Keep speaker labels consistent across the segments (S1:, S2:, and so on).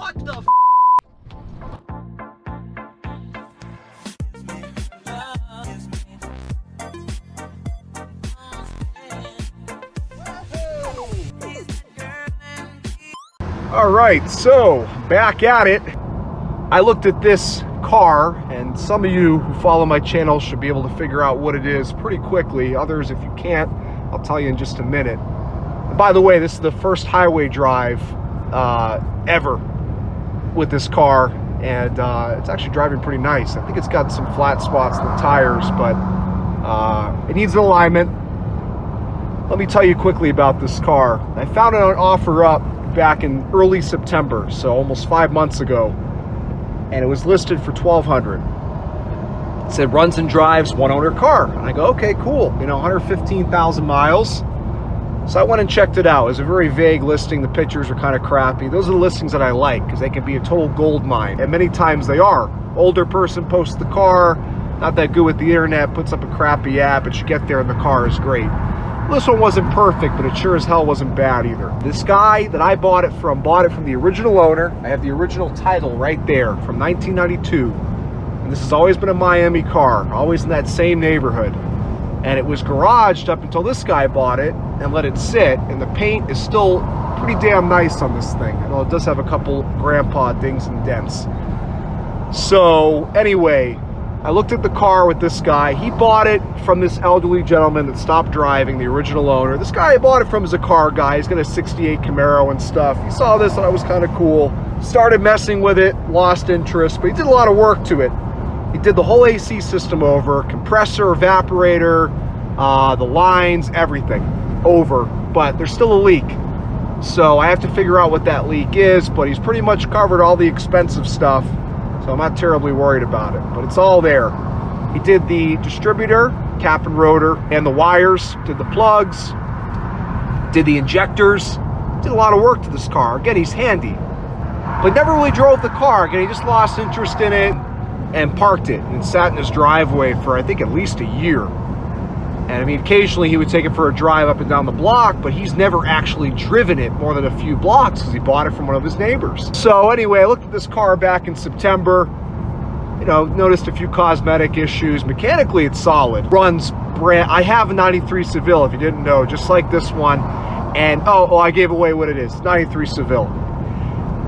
S1: What the f?
S2: All right, so back at it. I looked at this car, and some of you who follow my channel should be able to figure out what it is pretty quickly. Others, if you can't, I'll tell you in just a minute. And by the way, this is the first highway drive ever with this car, and it's actually driving pretty nice. I think it's got some flat spots in the tires, but it needs an alignment. Let me tell you quickly about this car. I found it on OfferUp back in early September, so almost 5 months ago, and it was listed for $1,200. It said runs and drives, one owner car, and I go, okay, cool, you know, 115,000 miles. So I went and checked it out. It was a very vague listing. The pictures are kind of crappy. Those are the listings that I like because they can be a total gold mine, and many times they are. Older person posts the car, not that good with the internet, puts up a crappy ad, but you get there and the car is great. This one wasn't perfect, but it sure as hell wasn't bad either. This guy that I bought it from the original owner. I have the original title right there from 1992. And this has always been a Miami car, always in that same neighborhood. And it was garaged up until this guy bought it and let it sit. And the paint is still pretty damn nice on this thing. I know it does have a couple grandpa dings and dents. So anyway, I looked at the car with this guy. He bought it from this elderly gentleman that stopped driving, the original owner. This guy I bought it from is a car guy. He's got a 68 Camaro and stuff. He saw this and I was kind of cool. Started messing with it, lost interest, but he did a lot of work to it. He did the whole AC system over, compressor, evaporator, the lines, everything over, but there's still a leak. So I have to figure out what that leak is, but he's pretty much covered all the expensive stuff. So I'm not terribly worried about it, but it's all there. He did the distributor, cap and rotor, and the wires, did the plugs, did the injectors, did a lot of work to this car. Again, he's handy, but never really drove the car. Again, he just lost interest in it and parked it and sat in his driveway for, I think, at least a year. And I mean, occasionally he would take it for a drive up and down the block, but he's never actually driven it more than a few blocks because he bought it from one of his neighbors. So anyway, I looked at this car back in September, you know, noticed a few cosmetic issues. Mechanically, it's solid. Runs brand, I have a 93 Seville, if you didn't know, just like this one. And, oh, I gave away what it is, 93 Seville.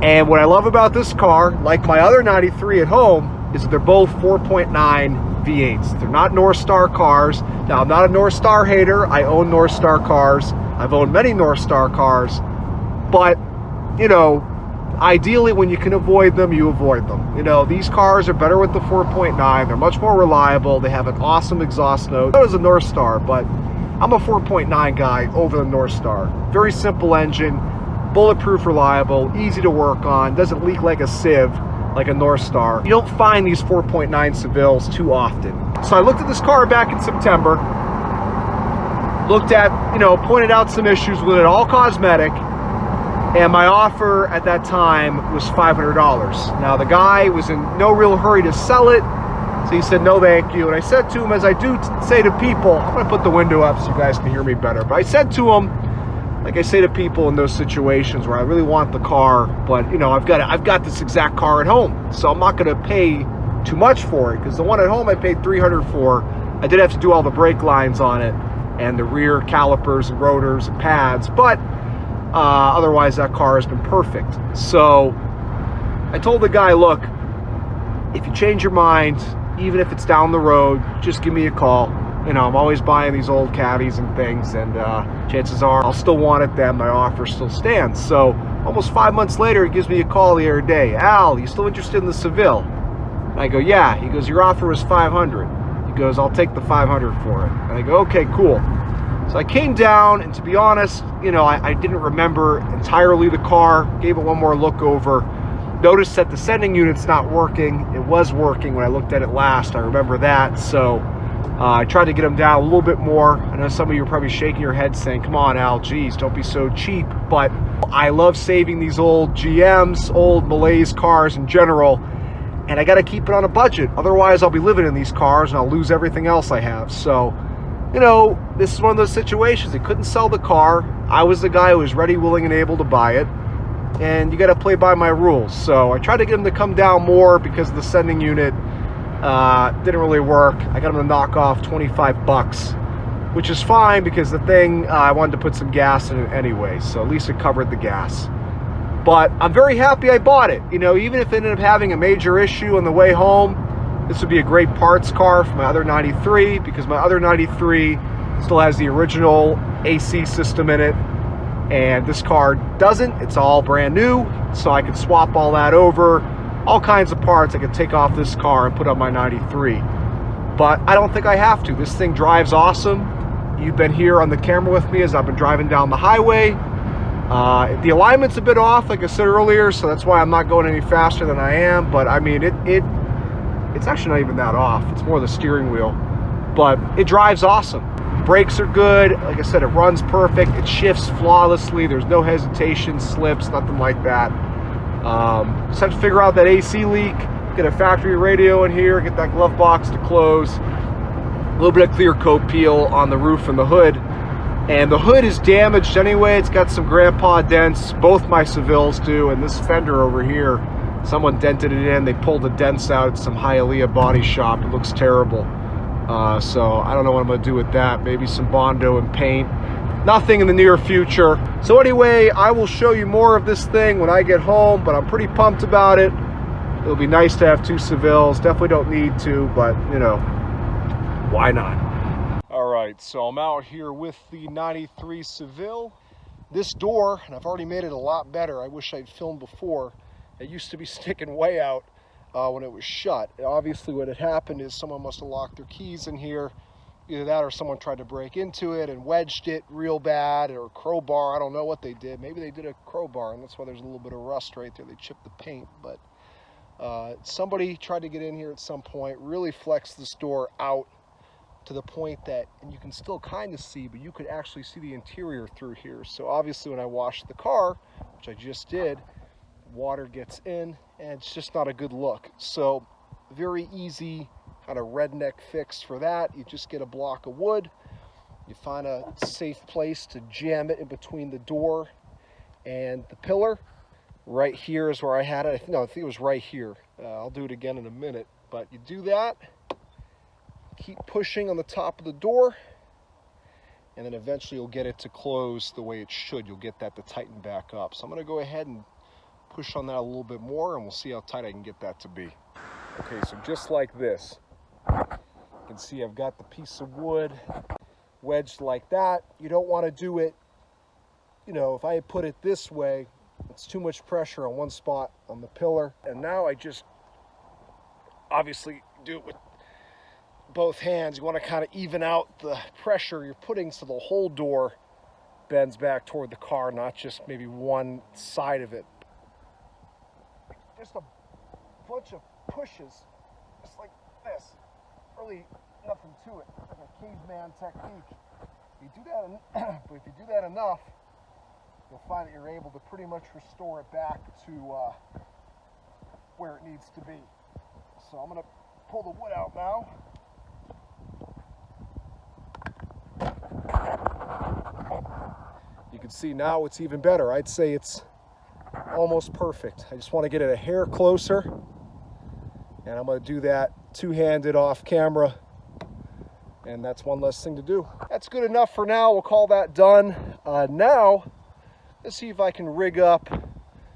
S2: And what I love about this car, like my other 93 at home, is that they're both 4.9 V8s. They're not North Star cars. Now, I'm not a North Star hater. I own North Star cars. I've owned many North Star cars. But, you know, ideally when you can avoid them, you avoid them. You know, these cars are better with the 4.9. They're much more reliable. They have an awesome exhaust note. So does a North Star, but I'm a 4.9 guy over the North Star. Very simple engine, bulletproof, reliable, easy to work on, doesn't leak like a sieve, like a North Star. You don't find these 4.9 Sevilles too often. So I looked at this car back in September, looked at, you know, pointed out some issues with it, all cosmetic, and my offer at that time was $500. Now the guy was in no real hurry to sell it, so he said no thank you. And I said to him, as I do say to people, I'm gonna put the window up so you guys can hear me better, but I said to him, like I say to people in those situations where I really want the car, but you know, I've got this exact car at home, so I'm not going to pay too much for it, because the one at home I paid $300 for. I did have to do all the brake lines on it and the rear calipers and rotors and pads, but otherwise that car has been perfect. So I told the guy, look, if you change your mind, even if it's down the road, just give me a call. You know, I'm always buying these old Caddies and things, and chances are I'll still want it then. My offer still stands. So almost 5 months later, he gives me a call the other day. Al, you still interested in the Seville? And I go, yeah. He goes, your offer was $500. He goes, I'll take the $500 for it. And I go, okay, cool. So I came down, and to be honest, you know, I didn't remember entirely the car. Gave it one more look over. Noticed that the sending unit's not working. It was working when I looked at it last. I remember that. So I tried to get them down a little bit more. I know some of you are probably shaking your head saying, come on, Al, geez, don't be so cheap. But I love saving these old GMs, old Malays cars in general, and I got to keep it on a budget. Otherwise, I'll be living in these cars and I'll lose everything else I have. So, you know, this is one of those situations. They couldn't sell the car. I was the guy who was ready, willing, and able to buy it. and you got to play by my rules. So I tried to get them to come down more because the sending unit didn't really work. I got them to knock off 25 bucks, which is fine because the thing, I wanted to put some gas in it anyway, so at least it covered the gas. But I'm very happy I bought it. You know, even if it ended up having a major issue on the way home, this would be a great parts car for my other 93, because my other 93 still has the original AC system in it, and this car doesn't. It's all brand new, so I could swap all that over. All kinds of parts I could take off this car and put on my 93. But I don't think I have to. This thing drives awesome. You've been here on the camera with me as I've been driving down the highway. The alignment's a bit off, like I said earlier, so that's why I'm not going any faster than I am. But I mean, it's actually not even that off. It's more the steering wheel. But it drives awesome. Brakes are good. Like I said, it runs perfect. It shifts flawlessly. There's no hesitation, slips, nothing like that. Just have to figure out that AC leak, get a factory radio in here, get that glove box to close. A little bit of clear coat peel on the roof and the hood. And the hood is damaged anyway. It's got some grandpa dents. Both my Sevilles do. And this fender over here, someone dented it in. They pulled the dents out at some Hialeah body shop. It looks terrible. So I don't know what I'm going to do with that. Maybe some Bondo and paint. Nothing in the near future. So anyway, I will show you more of this thing when I get home, but I'm pretty pumped about it. It'll be nice to have two Sevilles. Definitely don't need to, but you know, why not? All right, so I'm out here with the 93 Seville. This door, and I've already made it a lot better. I wish I'd filmed before. It used to be sticking way out when it was shut. And obviously what had happened is someone must have locked their keys in here. Either that or someone tried to break into it and wedged it real bad, or crowbar. I don't know what they did. Maybe they did a crowbar, and that's why there's a little bit of rust right there. They chipped the paint, but somebody tried to get in here at some point, really flexed this door out to the point that, and you can still kind of see, but you could actually see the interior through here. So obviously when I washed the car, which I just did, water gets in, and it's just not a good look. So very easy kind of redneck fix for that. You just get a block of wood, you find a safe place to jam it in between the door and the pillar. Right here is where I had it. I think it was right here. I'll do it again in a minute, but you do that, keep pushing on the top of the door, and then eventually you'll get it to close the way it should. You'll get that to tighten back up. So I'm going to go ahead and push on that a little bit more, and we'll see how tight I can get that to be. Okay, so just like this, you can see I've got the piece of wood wedged like that. You don't want to do it, you know, if I put it this way, it's too much pressure on one spot on the pillar. And now I just obviously do it with both hands. You want to kind of even out the pressure you're putting so the whole door bends back toward the car, not just maybe one side of it. Just a bunch of pushes, just like this. Really nothing to it, like a caveman technique. You do that, but if you do that enough, you'll find that you're able to pretty much restore it back to where it needs to be. So I'm going to pull the wood out now. You can see now it's even better. I'd say it's almost perfect. I just want to get it a hair closer, and I'm going to do that two-handed off camera, and that's one less thing to do. That's good enough for now. We'll call that done. Now let's see if I can rig up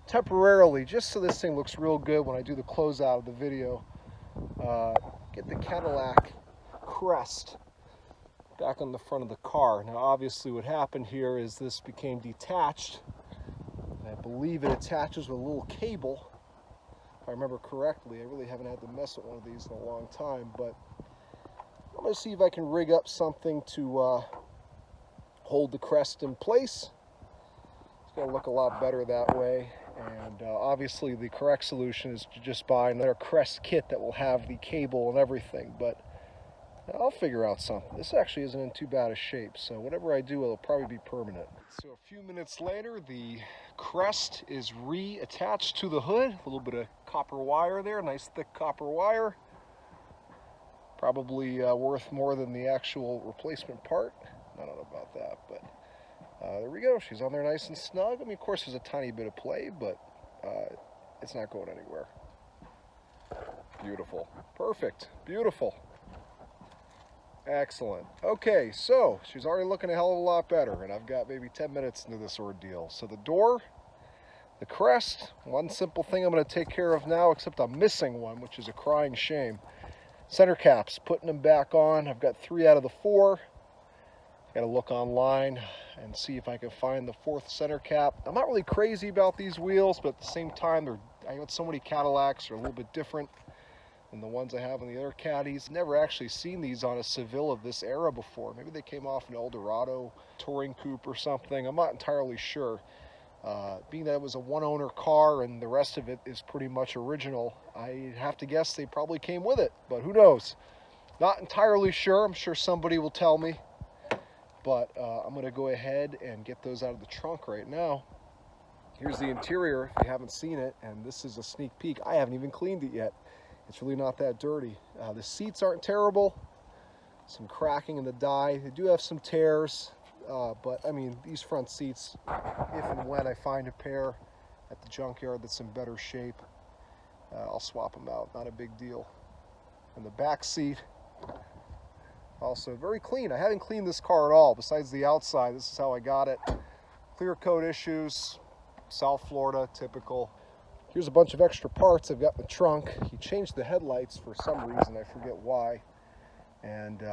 S2: temporarily, just so this thing looks real good when I do the closeout of the video. Get the Cadillac crest back on the front of the car. Now obviously what happened here is this became detached. I believe it attaches with a little cable, if I remember correctly. I really haven't had to mess with one of these in a long time, but I'm going to see if I can rig up something to hold the crest in place. It's going to look a lot better that way. And obviously the correct solution is to just buy another crest kit that will have the cable and everything, but I'll figure out something. This actually isn't in too bad a shape, so whatever I do, it'll probably be permanent. So a few minutes later, the crest is reattached to the hood. A little bit of copper wire there, nice thick copper wire. Probably worth more than the actual replacement part. I don't know about that, but There we go. She's on there nice and snug. I mean, of course, there's a tiny bit of play, but it's not going anywhere. Beautiful. Perfect. Beautiful. Excellent. Okay, so she's already looking a hell of a lot better, and I've got maybe 10 minutes into this ordeal. So the door, the crest, one simple thing I'm going to take care of now, except I'm missing one, which is a crying shame. Center caps, putting them back on. I've got 3 out of the 4. Got to look online and see if I can find the 4th center cap. I'm not really crazy about these wheels, but at the same time, I got so many Cadillacs are a little bit different than the ones I have on the other Caddies. Never actually seen these on a Seville of this era before. Maybe they came off an Eldorado touring coupe or something. I'm not entirely sure. Being that it was a one-owner car and the rest of it is pretty much original, I have to guess they probably came with it, but who knows? Not entirely sure. I'm sure somebody will tell me. But I'm going to go ahead and get those out of the trunk right now. Here's the interior, if you haven't seen it, and this is a sneak peek. I haven't even cleaned it yet. It's really not that dirty. The seats aren't terrible. Some cracking in the die. They do have some tears, but I mean, these front seats, if and when I find a pair at the junkyard that's in better shape, I'll swap them out. Not a big deal. And the back seat, also very clean. I haven't cleaned this car at all besides the outside. This is how I got it. Clear coat issues, South Florida, typical. Here's a bunch of extra parts I've got in the trunk. He changed the headlights for some reason, I forget why. And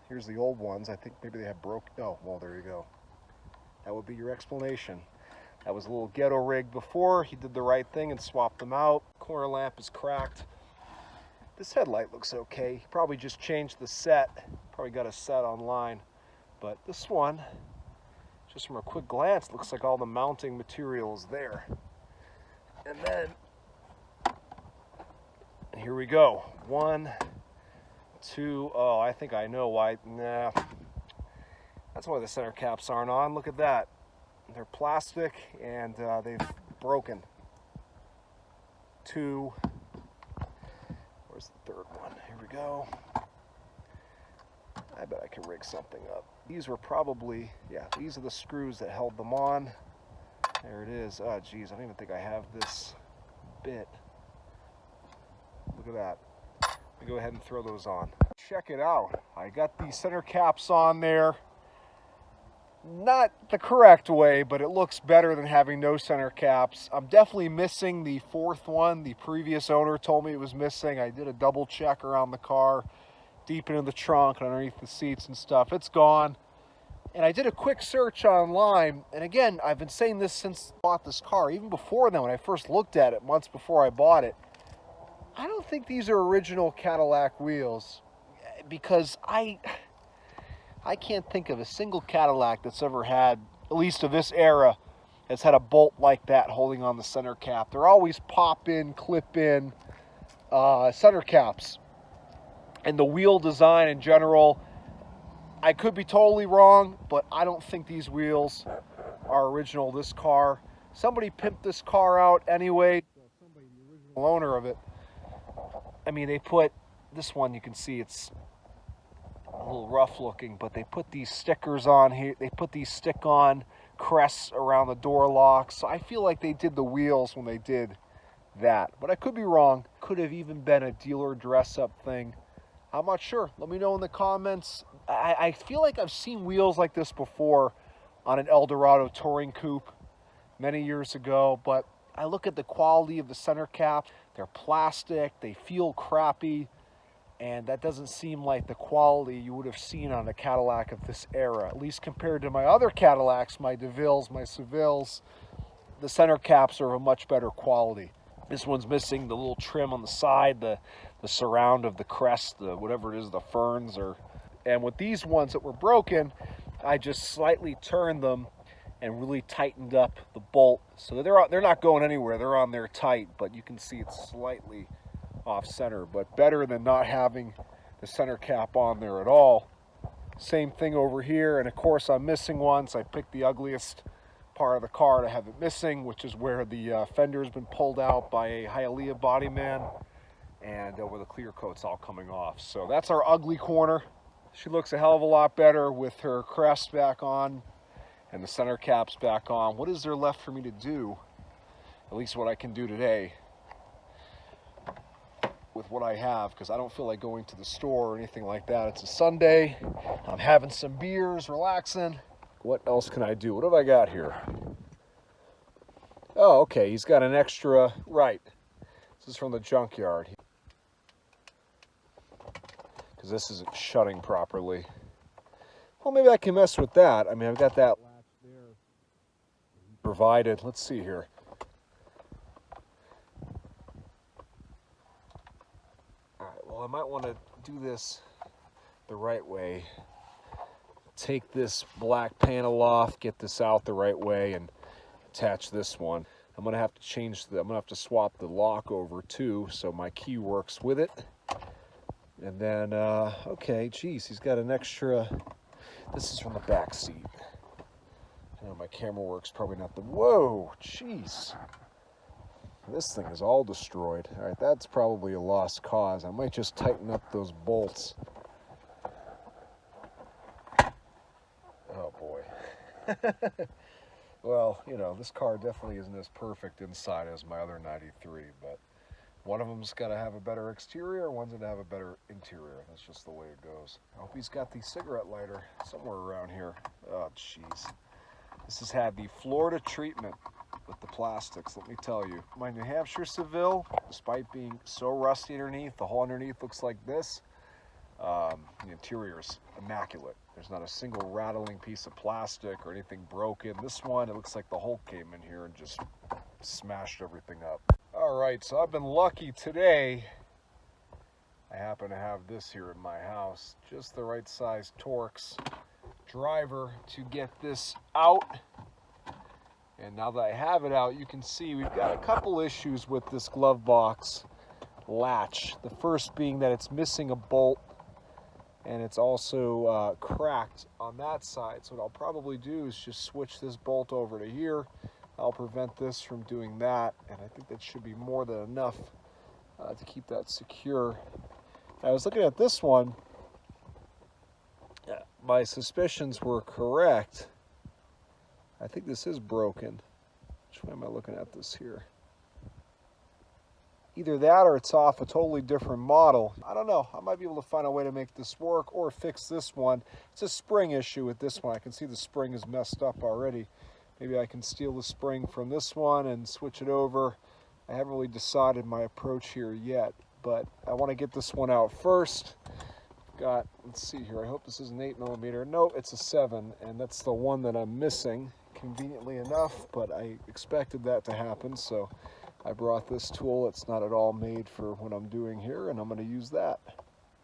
S2: here's the old ones. I think maybe they have broke. Oh, well, there you go. That would be your explanation. That was a little ghetto rig before. He did the right thing and swapped them out. Corner lamp is cracked. This headlight looks okay. He probably just changed the set. Probably got a set online. But this one, just from a quick glance, looks like all the mounting material is there. And then, here we go. 1, 2, oh, I think I know why. Nah, that's why the center caps aren't on. Look at that. They're plastic and they've broken. 2. Where's the 3rd one? Here we go. I bet I can rig something up. These were probably, yeah, these are the screws that held them on. There it is. Oh, geez, I don't even think I have this bit. Look at that. Let me go ahead and throw those on. Check it out. I got these center caps on there. Not the correct way, but it looks better than having no center caps. I'm definitely missing the 4th one. The previous owner told me it was missing. I did a double check around the car, deep into the trunk and underneath the seats and stuff. It's gone. And I did a quick search online. And again, I've been saying this since I bought this car. Even before then, when I first looked at it, months before I bought it. I don't think these are original Cadillac wheels, because I can't think of a single Cadillac that's ever had, at least of this era, that's had a bolt like that holding on the center cap. They're always pop-in, clip-in center caps. And the wheel design in general, I could be totally wrong, but I don't think these wheels are original. This car, somebody pimped this car out anyway. Somebody, the original owner of it. I mean, they put, this one you can see it's a little rough looking, but they put these stickers on here. They put these stick-on crests around the door locks. So I feel like they did the wheels when they did that. But I could be wrong. Could have even been a dealer dress-up thing. I'm not sure. Let me know in the comments. I feel like I've seen wheels like this before on an Eldorado touring coupe many years ago, but I look at the quality of the center cap. They're plastic, they feel crappy, and that doesn't seem like the quality you would have seen on a Cadillac of this era. At least compared to my other Cadillacs, my DeVilles, my Sevilles, the center caps are of a much better quality. This one's missing the little trim on the side, the surround of the crest, the whatever it is, the ferns. And with these ones that were broken, I just slightly turned them and really tightened up the bolt. So they're not going anywhere. They're on there tight, but you can see it's slightly off center, but better than not having the center cap on there at all. Same thing over here, and of course I'm missing one, so I picked the ugliest part of the car to have it missing, which is where the fender has been pulled out by a Hialeah body man, and where the clear coat's all coming off. So that's our ugly corner. She looks a hell of a lot better with her crest back on and the center cap's back on. What is there left for me to do? At least what I can do today with what I have, because I don't feel like going to the store or anything like that. It's a Sunday. I'm having some beers, relaxing. What else can I do? What have I got here? Oh, okay, he's got an extra, right. This is from the junkyard. Because this isn't shutting properly. Well, maybe I can mess with that. I mean, I've got that latch there provided. Let's see here. All right, well, I might want to do this the right way. Take this black panel off, get this out the right way, and attach this one. I'm gonna have to I'm gonna have to swap the lock over too, so my key works with it. And then, okay, geez, he's got an extra, this is from the back seat. I know my camera works probably not the, whoa, jeez. This thing is all destroyed. All right, that's probably a lost cause. I might just tighten up those bolts. Oh boy. Well, you know, this car definitely isn't as perfect inside as my other 93, but one of them's got to have a better exterior, one's going to have a better interior. That's just the way it goes. I hope he's got the cigarette lighter somewhere around here. Oh, jeez. This has had the Florida treatment with the plastics, let me tell you. My New Hampshire Seville, despite being so rusty underneath, the whole underneath looks like this. The interior's immaculate. There's not a single rattling piece of plastic or anything broken. This one, it looks like the Hulk came in here and just smashed everything up. All right, so I've been lucky today. I happen to have this here in my house, just the right size Torx driver to get this out. And now that I have it out, you can see we've got a couple issues with this glove box latch. The first being that it's missing a bolt, and it's also cracked on that side. So what I'll probably do is just switch this bolt over to here. I'll prevent this from doing that, and I think that should be more than enough to keep that secure. I was looking at this one. My suspicions were correct. I think this is broken. Which way am I looking at this here? Either that or it's off a totally different model. I don't know. I might be able to find a way to make this work or fix this one. It's a spring issue with this one. I can see the spring is messed up already. Maybe I can steal the spring from this one and switch it over. I haven't really decided my approach here yet, but I want to get this one out first. Got, let's see here, I hope this is an 8mm. Nope, it's a 7, and that's the one that I'm missing, conveniently enough, but I expected that to happen, so I brought this tool. It's not at all made for what I'm doing here, and I'm going to use that.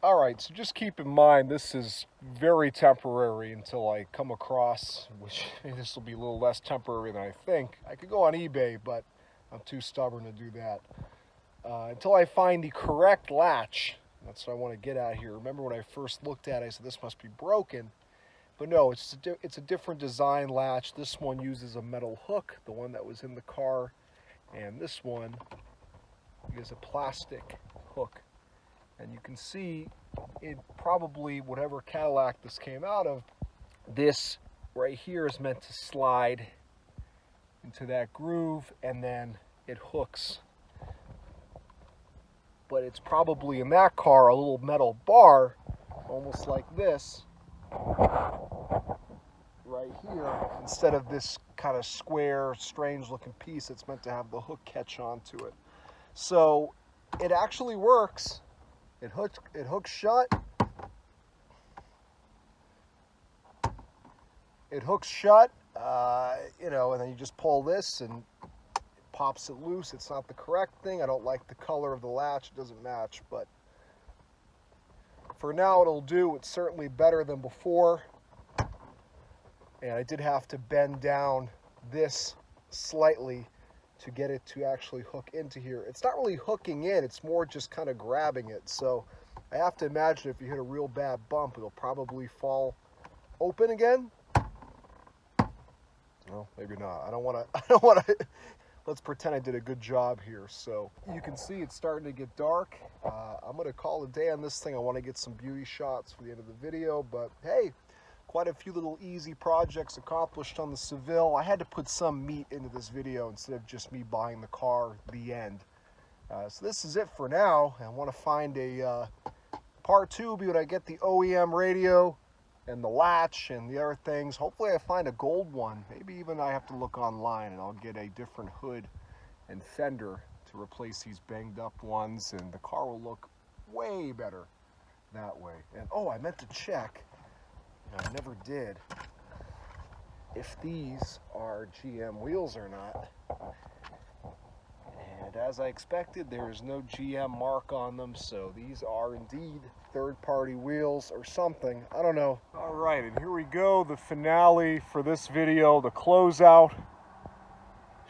S2: All right, so just keep in mind, this is very temporary until I come across, which this will be a little less temporary than I think. I could go on eBay, but I'm too stubborn to do that. Until I find the correct latch. That's what I want to get at here. Remember when I first looked at it, I said this must be broken. But no, it's a different design latch. This one uses a metal hook, the one that was in the car. And this one is a plastic hook. And you can see it probably, whatever Cadillac this came out of, this right here is meant to slide into that groove, and then it hooks. But it's probably in that car a little metal bar, almost like this, right here, instead of this kind of square, strange looking piece that's meant to have the hook catch onto it. So it actually works. It hooks shut. It hooks shut, you know, and then you just pull this and pops it loose. It's not the correct thing. I don't like the color of the latch. It doesn't match, but for now it'll do. It's certainly better than before. And I did have to bend down this slightly to get it to actually hook into here. It's not really hooking in, it's more just kind of grabbing it. So I have to imagine if you hit a real bad bump, it'll probably fall open again. Well, maybe not. I don't want to let's pretend I did a good job here. So you can see it's starting to get dark. I'm going to call it a day on this thing. I want to get some beauty shots for the end of the video, but hey, Quite a few little easy projects accomplished on the Seville. I had to put some meat into this video instead of just me buying the car, the end. So this is it for now. I want to find a part 2 will be when I get the OEM radio and the latch and the other things. Hopefully I find a gold one. Maybe even I have to look online and I'll get a different hood and fender to replace these banged up ones, and the car will look way better that way. And oh, I meant to check, I never did, if these are GM wheels or not. And as I expected, there is no GM mark on them, so these are indeed third-party wheels or something. I don't know. All right, and here we go, the finale for this video, the closeout.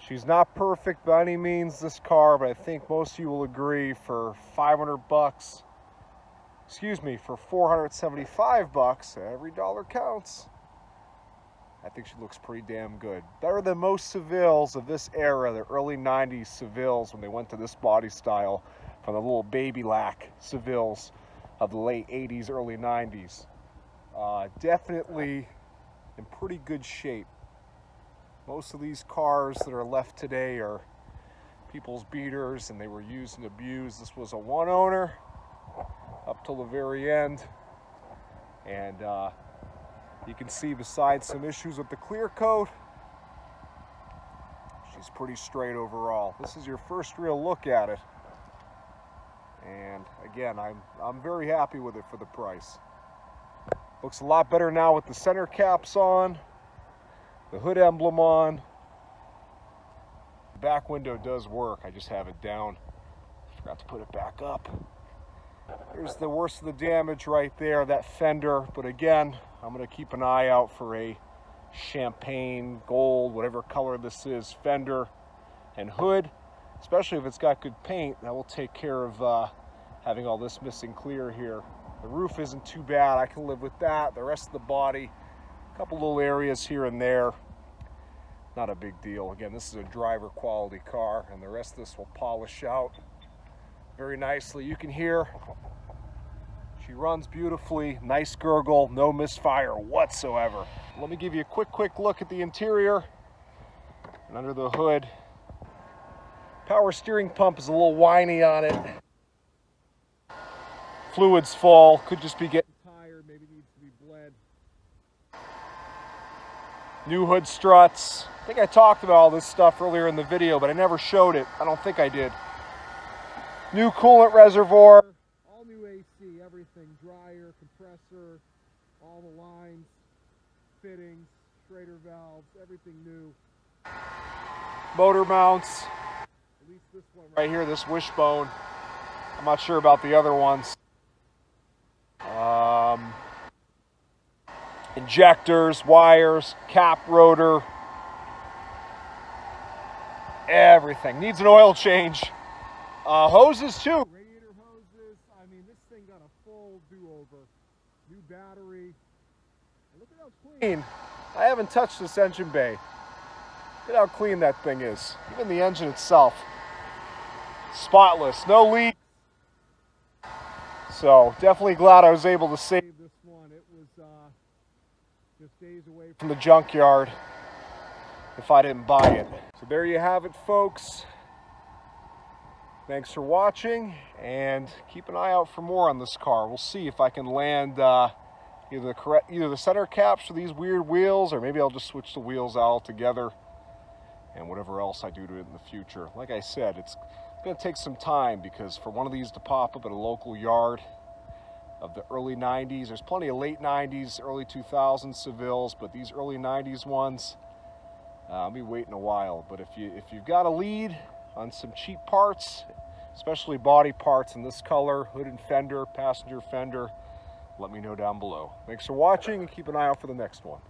S2: She's not perfect by any means, this car, but I think most of you will agree for 500 bucks, excuse me, for 475 bucks, every dollar counts. I think she looks pretty damn good. Better than most Sevilles of this era, the early 90s Sevilles, when they went to this body style from the little baby lack Sevilles of the late 80s, early 90s. Definitely in pretty good shape. Most of these cars that are left today are people's beaters, and they were used and abused. This was a one owner up till the very end, and you can see, besides some issues with the clear coat, she's pretty straight overall. This is your first real look at it, and again, I'm very happy with it for the price. Looks a lot better now with the center caps on, the hood emblem on. The back window does work, I just have it down. Forgot to put it back up. There's the worst of the damage right there, that fender. But again, I'm going to keep an eye out for a champagne, gold, whatever color this is, fender and hood. Especially if it's got good paint, that will take care of having all this missing clear here. The roof isn't too bad, I can live with that. The rest of the body, a couple little areas here and there, not a big deal. Again, this is a driver quality car, and the rest of this will polish out very nicely. You can hear she runs beautifully, nice gurgle, no misfire whatsoever. Let me give you a quick look at the interior and under the hood. Power steering pump is a little whiny on it. Fluid's full, could just be getting tired, maybe needs to be bled. New hood struts. I think I talked about all this stuff earlier in the video, but I never showed it. I don't think I did. New coolant reservoir. All new AC, everything. Dryer, compressor, all the lines, fittings, straighter valves, everything new. Motor mounts. At least this one right here, this wishbone. I'm not sure about the other ones. Injectors, wires, cap rotor. Everything. Needs an oil change. Hoses too. Radiator hoses. I mean, this thing got a full do-over. New battery. Look at how clean. I haven't touched this engine bay. Look at how clean that thing is. Even the engine itself. Spotless. No leaks. So, definitely glad I was able to save this one. It was just days away from the junkyard if I didn't buy it. So there you have it, folks. Thanks for watching, and keep an eye out for more on this car. We'll see if I can land either the center caps for these weird wheels, or maybe I'll just switch the wheels out altogether, and whatever else I do to it in the future. Like I said, it's going to take some time, because for one of these to pop up at a local yard of the early 90s, there's plenty of late 90s, early 2000s Sevilles, but these early 90s ones, I'll be waiting a while. But if you've got a lead on some cheap parts, especially body parts in this color, hood and fender, passenger fender, let me know down below. Thanks for watching, and keep an eye out for the next one.